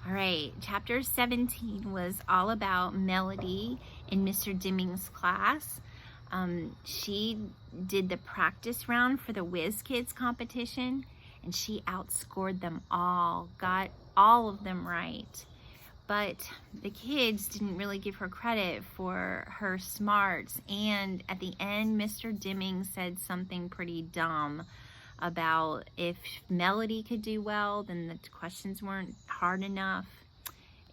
All right, chapter 17 was all about Melody in Mr. Dimming's class. She did the practice round for the Whiz Kids competition, and she outscored them all, got all of them right. But the kids didn't really give her credit for her smarts, and at the end, Mr. Dimming said something pretty dumb about if Melody could do well, then the questions weren't hard enough.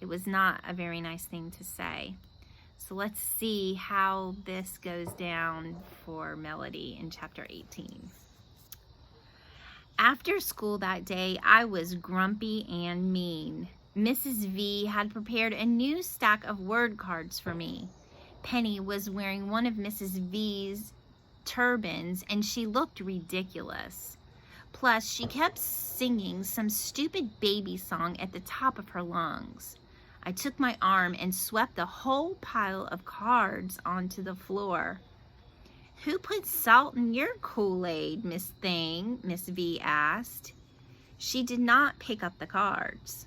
It was not a very nice thing to say. So let's see how this goes down for Melody in chapter 18. After school that day, I was grumpy and mean. Mrs. V had prepared a new stack of word cards for me. Penny was wearing one of Mrs. V's turbans, and she looked ridiculous. Plus, she kept singing some stupid baby song at the top of her lungs. I took my arm and swept the whole pile of cards onto the floor. "Who put salt in your Kool-Aid, Miss Thing?" Miss V asked. She did not pick up the cards.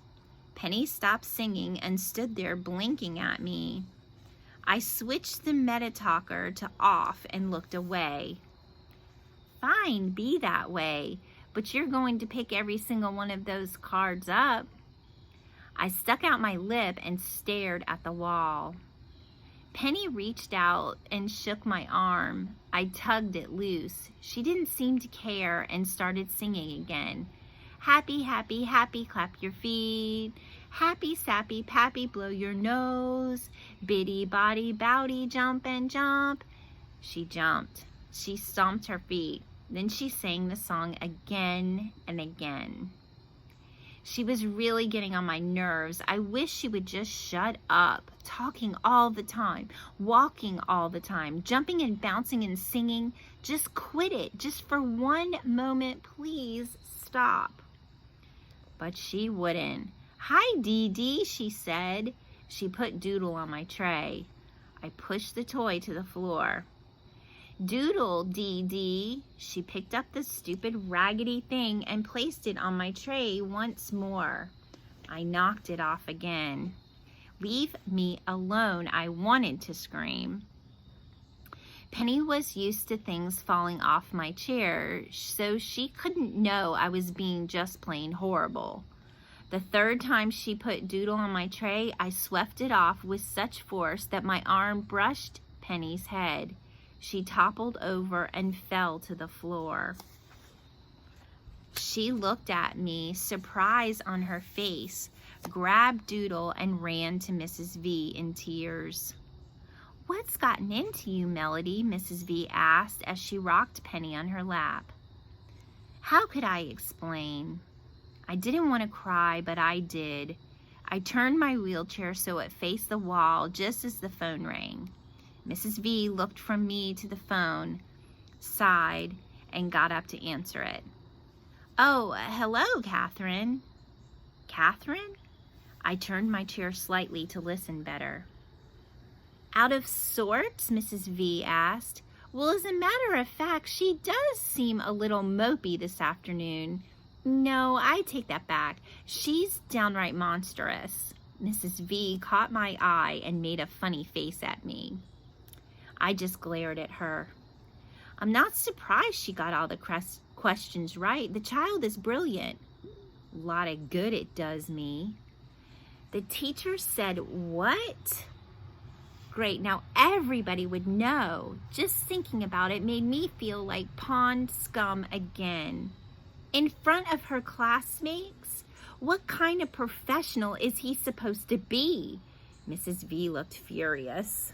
Penny stopped singing and stood there blinking at me. I switched the meta-talker to off and looked away. "Fine, be that way, but you're going to pick every single one of those cards up." I stuck out my lip and stared at the wall. Penny reached out and shook my arm. I tugged it loose. She didn't seem to care and started singing again. "Happy, happy, happy, clap your feet. Happy, sappy, pappy, blow your nose. Biddy, body, bowdy, jump and jump." She jumped. She stomped her feet. Then she sang the song again and again. She was really getting on my nerves. I wish she would just shut up, talking all the time, walking all the time, jumping and bouncing and singing. Just quit it. Just for one moment, please stop. But she wouldn't. "Hi, Dee Dee," she said. She put Doodle on my tray. I pushed the toy to the floor. "Doodle, Dee Dee." She picked up the stupid raggedy thing and placed it on my tray once more. I knocked it off again. "Leave me alone," I wanted to scream. Penny was used to things falling off my chair, so she couldn't know I was being just plain horrible. The third time she put Doodle on my tray, I swept it off with such force that my arm brushed Penny's head. She toppled over and fell to the floor. She looked at me, surprise on her face, grabbed Doodle and ran to Mrs. V in tears. "What's gotten into you, Melody?" Mrs. V asked as she rocked Penny on her lap. How could I explain? I didn't want to cry, but I did. I turned my wheelchair so it faced the wall just as the phone rang. Mrs. V looked from me to the phone, sighed, and got up to answer it. "Oh, hello, Catherine." "Catherine?" I turned my chair slightly to listen better. "Out of sorts?" Mrs. V asked. "Well, as a matter of fact, she does seem a little mopey this afternoon. No, I take that back. She's downright monstrous." Mrs. V caught my eye and made a funny face at me. I just glared at her. "I'm not surprised she got all the questions right. The child is brilliant." "A lot of good it does me." "The teacher said what?" Great, now everybody would know. Just thinking about it made me feel like pond scum again. In front of her classmates? What kind of professional is he supposed to be? Mrs. V looked furious.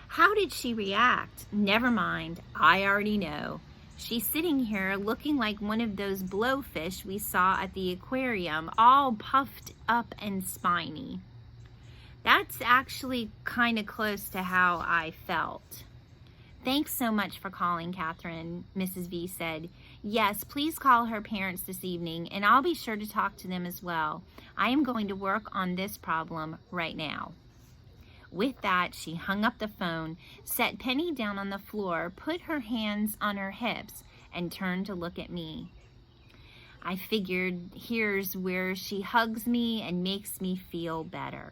How did she react? Never mind, I already know. She's sitting here looking like one of those blowfish we saw at the aquarium, all puffed up and spiny. That's actually kind of close to how I felt. "Thanks so much for calling, Catherine," Mrs. V said. "Yes, please call her parents this evening, and I'll be sure to talk to them as well. I am going to work on this problem right now." With that, she hung up the phone, set Penny down on the floor, put her hands on her hips, and turned to look at me. I figured here's where she hugs me and makes me feel better.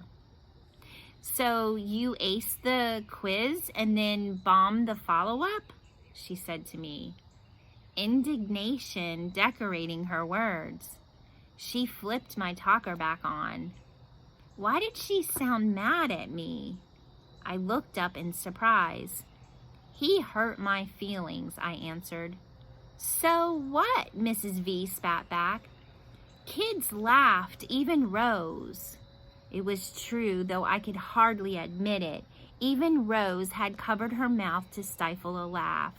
So you aced the quiz and then bombed the follow-up? She said to me, indignation decorating her words. She flipped my talker back on. Why did she sound mad at me? I looked up in surprise. He hurt my feelings, I answered. So what? Mrs. V spat back. Kids laughed, even Rose. It was true, though I could hardly admit it. Even Rose had covered her mouth to stifle a laugh.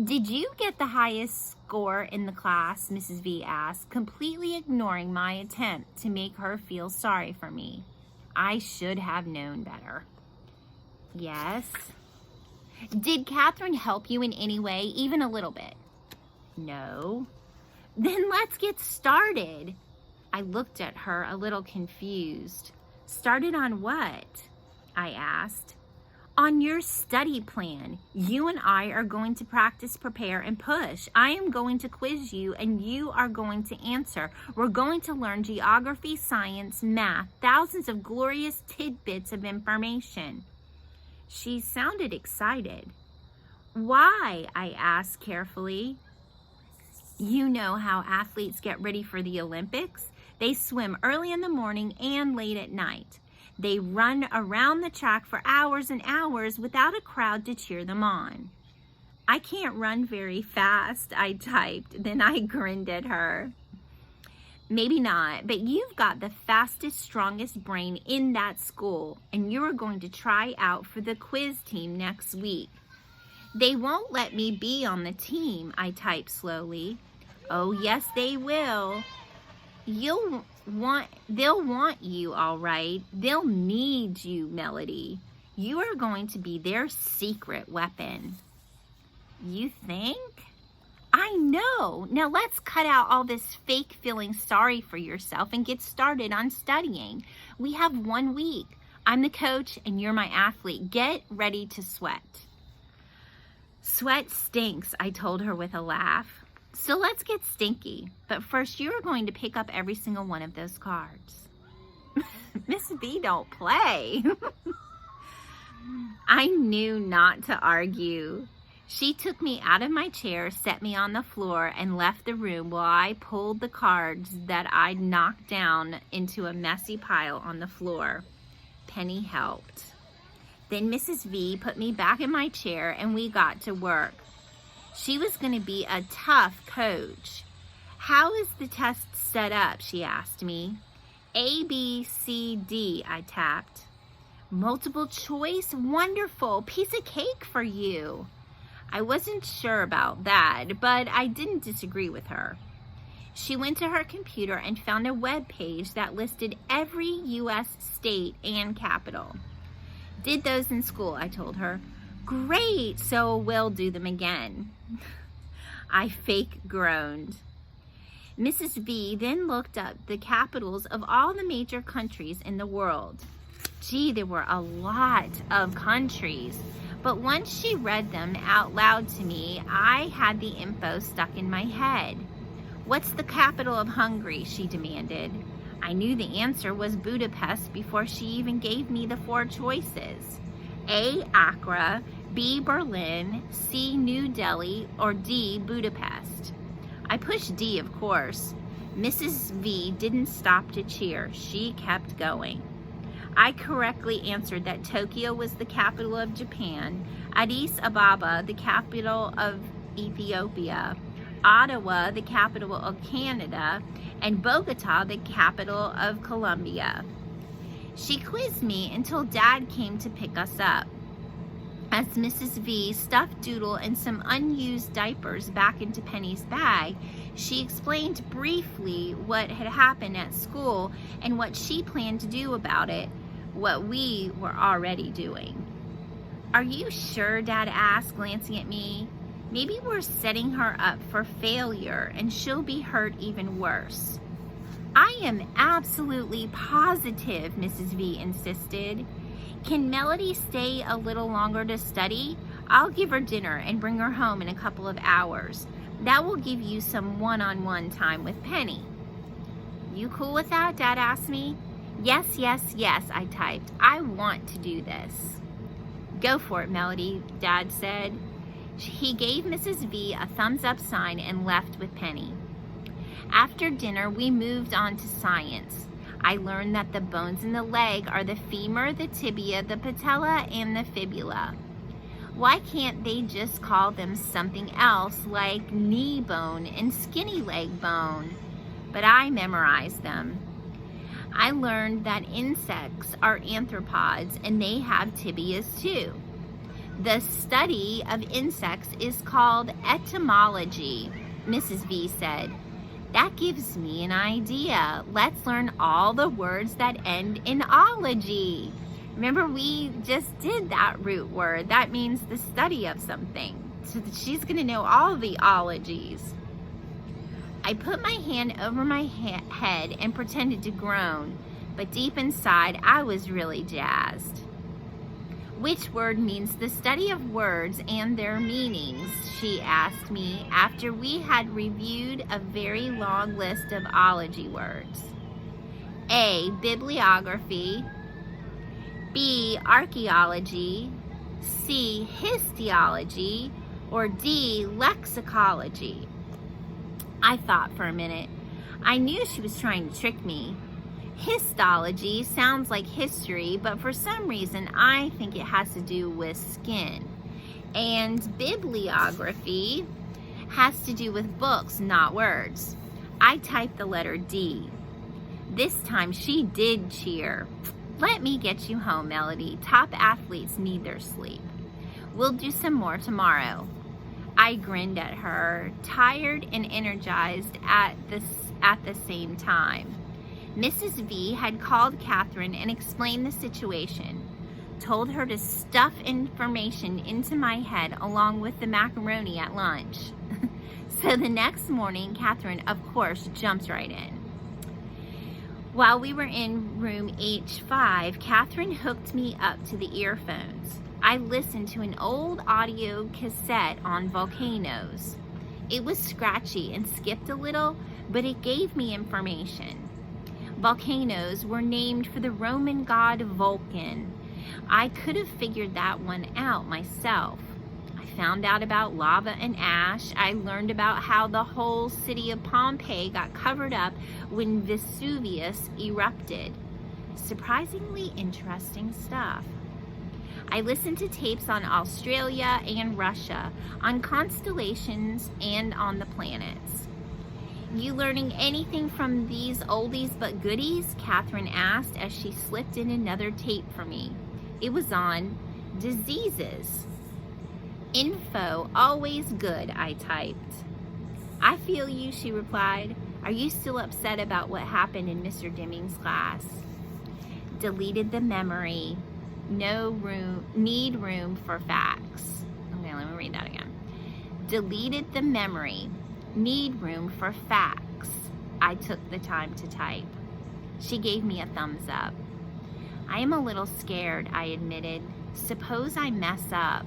Did you get the highest score in the class? Mrs. V asked, completely ignoring my attempt to make her feel sorry for me. I should have known better. Yes. Did Catherine help you in any way, even a little bit? No. Then let's get started. I looked at her a little confused. Started on what? I asked. On your study plan. You and I are going to practice, prepare, and push. I am going to quiz you, and you are going to answer. We're going to learn geography, science, math, thousands of glorious tidbits of information. She sounded excited. Why? I asked carefully. You know how athletes get ready for the Olympics? They swim early in the morning and late at night. They run around the track for hours and hours without a crowd to cheer them on. I can't run very fast, I typed. Then I grinned at her. Maybe not, but you've got the fastest, strongest brain in that school, and you're going to try out for the quiz team next week. They won't let me be on the team, I typed slowly. Oh, yes, they will. They'll want you, all right. They'll need you, Melody. You are going to be their secret weapon. You think? I know. Now let's cut out all this fake feeling sorry for yourself and get started on studying. We have 1 week. I'm the coach and you're my athlete. Get ready to sweat. Sweat stinks, I told her with a laugh. So let's get stinky. But first, you are going to pick up every single one of those cards. Miss V don't play. I knew not to argue. She took me out of my chair, set me on the floor, and left the room while I pulled the cards that I'd knocked down into a messy pile on the floor. Penny helped. Then Mrs. V put me back in my chair and we got to work. She was going to be a tough coach. How is the test set up? She asked me. A, B, C, D, I tapped. Multiple choice? Wonderful. Piece of cake for you. I wasn't sure about that, but I didn't disagree with her. She went to her computer and found a web page that listed every U.S. state and capital. Did those in school, I told her. Great, so we'll do them again. I fake groaned. Mrs. V then looked up the capitals of all the major countries in the world. Gee, there were a lot of countries. But once she read them out loud to me, I had the info stuck in my head. What's the capital of Hungary? She demanded. I knew the answer was Budapest before she even gave me the 4 choices. A, Accra, B, Berlin, C, New Delhi, or D, Budapest. I pushed D, of course. Mrs. V didn't stop to cheer. She kept going. I correctly answered that Tokyo was the capital of Japan, Addis Ababa the capital of Ethiopia, Ottawa the capital of Canada, and Bogota the capital of Colombia. She quizzed me until Dad came to pick us up. As Mrs. V stuffed Doodle and some unused diapers back into Penny's bag, she explained briefly what had happened at school and what she planned to do about it, what we were already doing. Are you sure? Dad asked, glancing at me. Maybe we're setting her up for failure and she'll be hurt even worse. I am absolutely positive, Mrs. V insisted. Can Melody stay a little longer to study? I'll give her dinner and bring her home in a couple of hours. That will give you some one-on-one time with Penny. You cool with that? Dad asked me. Yes, yes, yes, I typed. I want to do this. Go for it, Melody, Dad said. He gave Mrs. V a thumbs up sign and left with Penny. After dinner, we moved on to science. I learned that the bones in the leg are the femur, the tibia, the patella, and the fibula. Why can't they just call them something else like knee bone and skinny leg bone? But I memorized them. I learned that insects are arthropods and they have tibias too. The study of insects is called etymology, Mrs. V said. That gives me an idea. Let's learn all the words that end in ology. Remember, we just did that root word. That means the study of something. So she's going to know all the ologies. I put my hand over my head and pretended to groan, but deep inside, I was really jazzed. Which word means the study of words and their meanings, she asked me after we had reviewed a very long list of ology words. A, bibliography. B, archaeology. C, histology. Or D, lexicology. I thought for a minute. I knew she was trying to trick me. Histology sounds like history, but for some reason I think it has to do with skin. And bibliography has to do with books, not words. I typed the letter D. This time she did cheer. Let me get you home, Melody. Top athletes need their sleep. We'll do some more tomorrow. I grinned at her, tired and energized at the same time. Mrs. V had called Catherine and explained the situation, told her to stuff information into my head along with the macaroni at lunch. So the next morning, Catherine, of course, jumped right in. While we were in room H5, Catherine hooked me up to the earphones. I listened to an old audio cassette on volcanoes. It was scratchy and skipped a little, but it gave me information. Volcanoes were named for the Roman god Vulcan. I could have figured that one out myself. I found out about lava and ash. I learned about how the whole city of Pompeii got covered up when Vesuvius erupted. Surprisingly interesting stuff. I listened to tapes on Australia and Russia, on constellations, and on the planets. You learning anything from these oldies but goodies? Catherine asked as she slipped in another tape for me. It was on diseases. Info, always good, I typed. I feel you, she replied. Are you still upset about what happened in Mr. Deming's class? Deleted the memory. Need room for facts. Okay, let me read that again. Deleted the memory. Need room for facts. I took the time to type. She gave me a thumbs up. I am a little scared, I admitted. Suppose I mess up.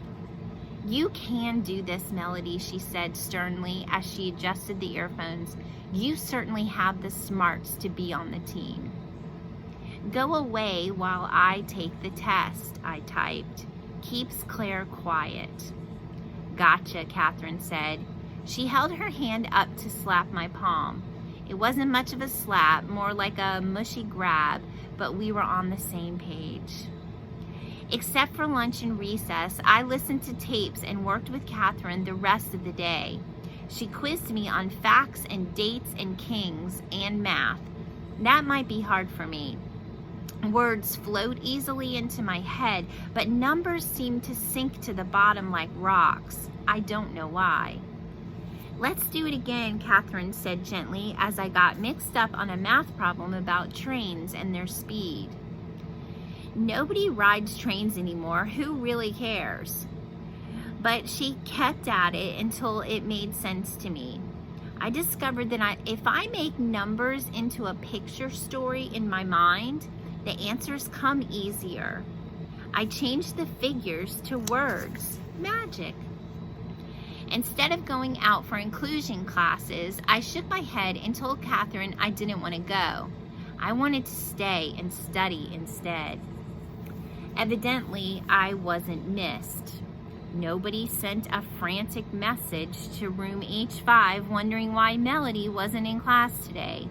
You can do this, Melody, she said sternly as she adjusted the earphones. You certainly have the smarts to be on the team. Go away while I take the test, I typed. Keeps Claire quiet. Gotcha, Catherine said. She held her hand up to slap my palm. It wasn't much of a slap, more like a mushy grab, but we were on the same page. Except for lunch and recess, I listened to tapes and worked with Catherine the rest of the day. She quizzed me on facts and dates and kings and math. That might be hard for me. Words flowed easily into my head, but numbers seemed to sink to the bottom like rocks. I don't know why. Let's do it again, Catherine said gently as I got mixed up on a math problem about trains and their speed. Nobody rides trains anymore. Who really cares? But she kept at it until it made sense to me. I discovered that if I make numbers into a picture story in my mind, the answers come easier. I changed the figures to words. Magic. Instead of going out for inclusion classes, I shook my head and told Catherine I didn't want to go. I wanted to stay and study instead. Evidently, I wasn't missed. Nobody sent a frantic message to room H5 wondering why Melody wasn't in class today.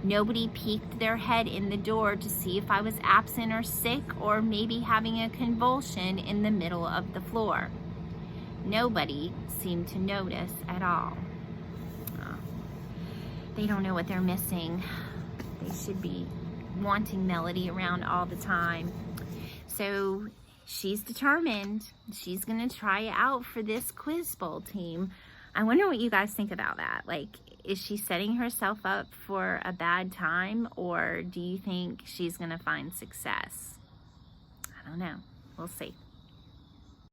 Nobody peeked their head in the door to see if I was absent or sick or maybe having a convulsion in the middle of the floor. Nobody seemed to notice at all. They don't know what they're missing. They should be wanting Melody around all the time. So she's determined. She's going to try out for this Quiz Bowl team. I wonder what you guys think about that. Like, is she setting herself up for a bad time, or do you think she's going to find success? I don't know. We'll see.